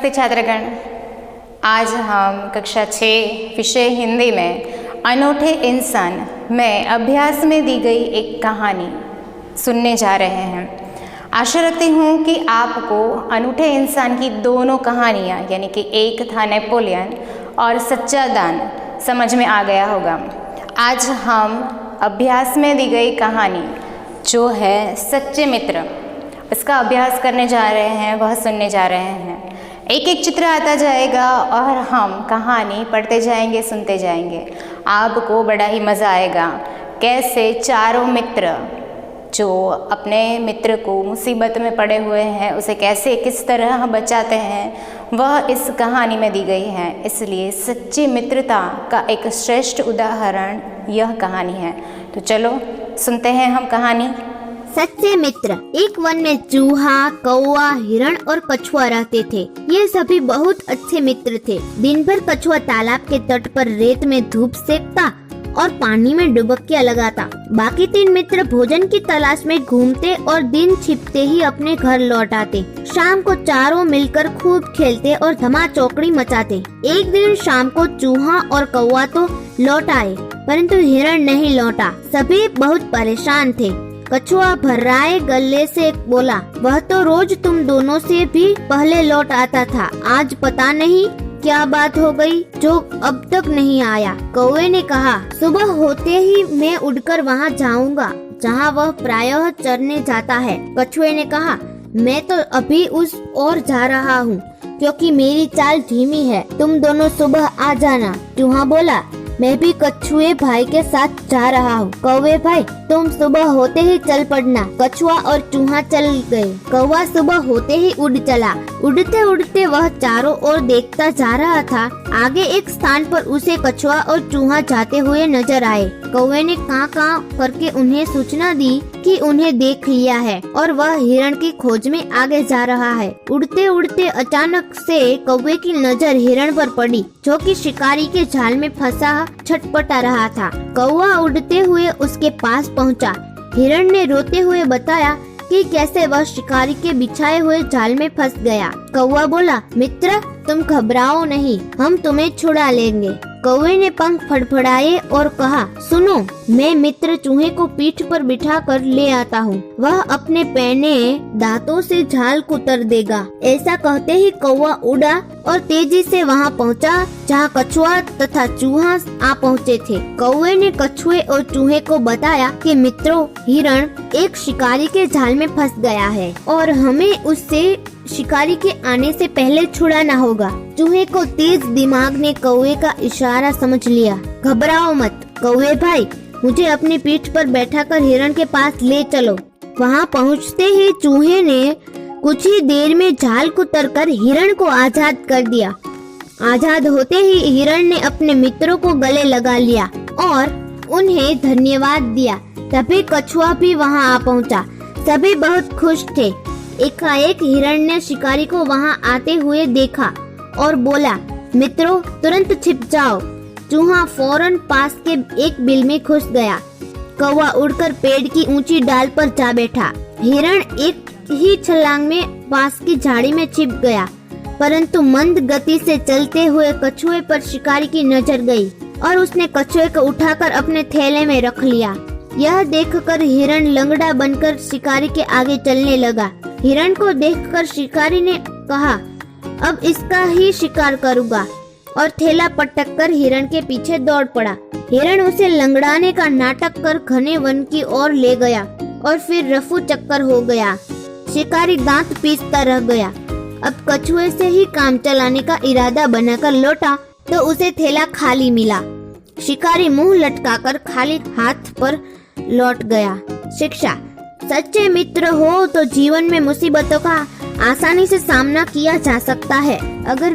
नमस्ते छात्रगण। आज हम कक्षा 6 विषय हिंदी में अनूठे इंसान में अभ्यास में दी गई एक कहानी सुनने जा रहे हैं। आशा रखती हूँ कि आपको अनूठे इंसान की दोनों कहानियाँ यानी कि एक था नेपोलियन और सच्चा दान समझ में आ गया होगा। आज हम अभ्यास में दी गई कहानी जो है सच्चे मित्र, इसका अभ्यास करने जा रहे हैं, वह सुनने जा रहे हैं। एक एक चित्र आता जाएगा और हम कहानी पढ़ते जाएंगे, सुनते जाएंगे। आपको बड़ा ही मज़ा आएगा कैसे चारों मित्र जो अपने मित्र को मुसीबत में पड़े हुए हैं उसे कैसे किस तरह बचाते हैं, वह इस कहानी में दी गई है। इसलिए सच्ची मित्रता का एक श्रेष्ठ उदाहरण यह कहानी है। तो चलो सुनते हैं हम कहानी। सच्चे मित्र। एक वन में चूहा, कौवा, हिरण और कछुआ रहते थे। ये सभी बहुत अच्छे मित्र थे। दिन भर कछुआ तालाब के तट पर रेत में धूप सेकता और पानी में डुबकियां लगाता। बाकी 3 मित्र भोजन की तलाश में घूमते और दिन छिपते ही अपने घर लौट आते। शाम को चारों मिलकर खूब खेलते और धमा चौकड़ी मचाते। एक दिन शाम को चूहा और कौवा तो लौट आए, परंतु हिरण नहीं लौटा। सभी बहुत परेशान थे। कछुआ भर्राए गले से बोला, वह तो रोज तुम दोनों से भी पहले लौट आता था, आज पता नहीं क्या बात हो गई जो अब तक नहीं आया। कौवे ने कहा, सुबह होते ही मैं उड़कर वहाँ जाऊंगा जहाँ वह प्रायः चरने जाता है। कछुए ने कहा, मैं तो अभी उस ओर जा रहा हूँ क्योंकि मेरी चाल धीमी है, तुम दोनों सुबह आ जाना। चूहा बोला, मैं भी कछुए भाई के साथ जा रहा हूँ। कौवे भाई, तुम सुबह होते ही चल पड़ना। कछुआ और चूहा चल गए। कौवा सुबह होते ही उड़ चला। उड़ते उड़ते वह चारों ओर देखता जा रहा था। आगे एक स्थान पर उसे कछुआ और चूहा जाते हुए नजर आए। कौवे ने कां कां करके उन्हें सूचना दी कि उन्हें देख लिया है और वह हिरण की खोज में आगे जा रहा है। उड़ते उड़ते अचानक से कौवे की नजर हिरण पर पड़ी, जो कि शिकारी के जाल में फंसा छटपटा रहा था। कौवा उड़ते हुए उसके पास पहुंचा। हिरण ने रोते हुए बताया कि कैसे वह शिकारी के बिछाए हुए जाल में फंस गया। कौवा बोला, मित्र तुम घबराओ नहीं, हम तुम्हें छुड़ा लेंगे। कौवे ने पंख फड़फड़ाए और कहा, सुनो, मैं मित्र चूहे को पीठ पर बिठा कर ले आता हूँ। वह अपने पैने दांतों से झाल कुतर देगा। ऐसा कहते ही कौवा उड़ा और तेजी से वहाँ पहुँचा जहाँ कछुआ तथा चूहा आ पहुँचे थे। कौवे ने कछुए और चूहे को बताया कि मित्रों, हिरण एक शिकारी के जाल में फंस गया है और हमें उससे शिकारी के आने से पहले छुड़ाना होगा। चूहे को तेज दिमाग ने कौवे का इशारा समझ लिया। घबराओ मत कौवे भाई, मुझे अपनी पीठ पर बैठाकर हिरण के पास ले चलो। वहाँ पहुँचते ही चूहे ने कुछ ही देर में जाल कुतरकर हिरण को आजाद कर दिया। आजाद होते ही हिरण ने अपने मित्रों को गले लगा लिया और उन्हें धन्यवाद दिया। तभी कछुआ भी वहाँ आ पहुँचा। सभी बहुत खुश थे। एकाएक हिरण ने शिकारी को वहाँ आते हुए देखा और बोला, मित्रों तुरंत छिप जाओ। चूहा फौरन पास के एक बिल में घुस गया। कौवा उड़कर पेड़ की ऊंची डाल पर जा बैठा। हिरण एक ही छलांग में पास की झाड़ी में छिप गया, परंतु मंद गति से चलते हुए कछुए पर शिकारी की नजर गई और उसने कछुए को उठाकर अपने थैले में रख लिया। यह देखकर हिरण लंगड़ा बनकर शिकारी के आगे चलने लगा। हिरण को देखकर शिकारी ने कहा, अब इसका ही शिकार करूंगा, और थैला पटक कर हिरण के पीछे दौड़ पड़ा। हिरण उसे लंगड़ाने का नाटक कर घने वन की ओर ले गया और फिर रफू चक्कर हो गया। शिकारी दांत पीसता रह गया। अब कछुए से ही काम चलाने का इरादा बनाकर लौटा तो उसे थैला खाली मिला। शिकारी मुंह लटकाकर खाली हाथ पर लौट गया। शिक्षा, सच्चे मित्र हो तो जीवन में मुसीबतों का आसानी से सामना किया जा सकता है। अगर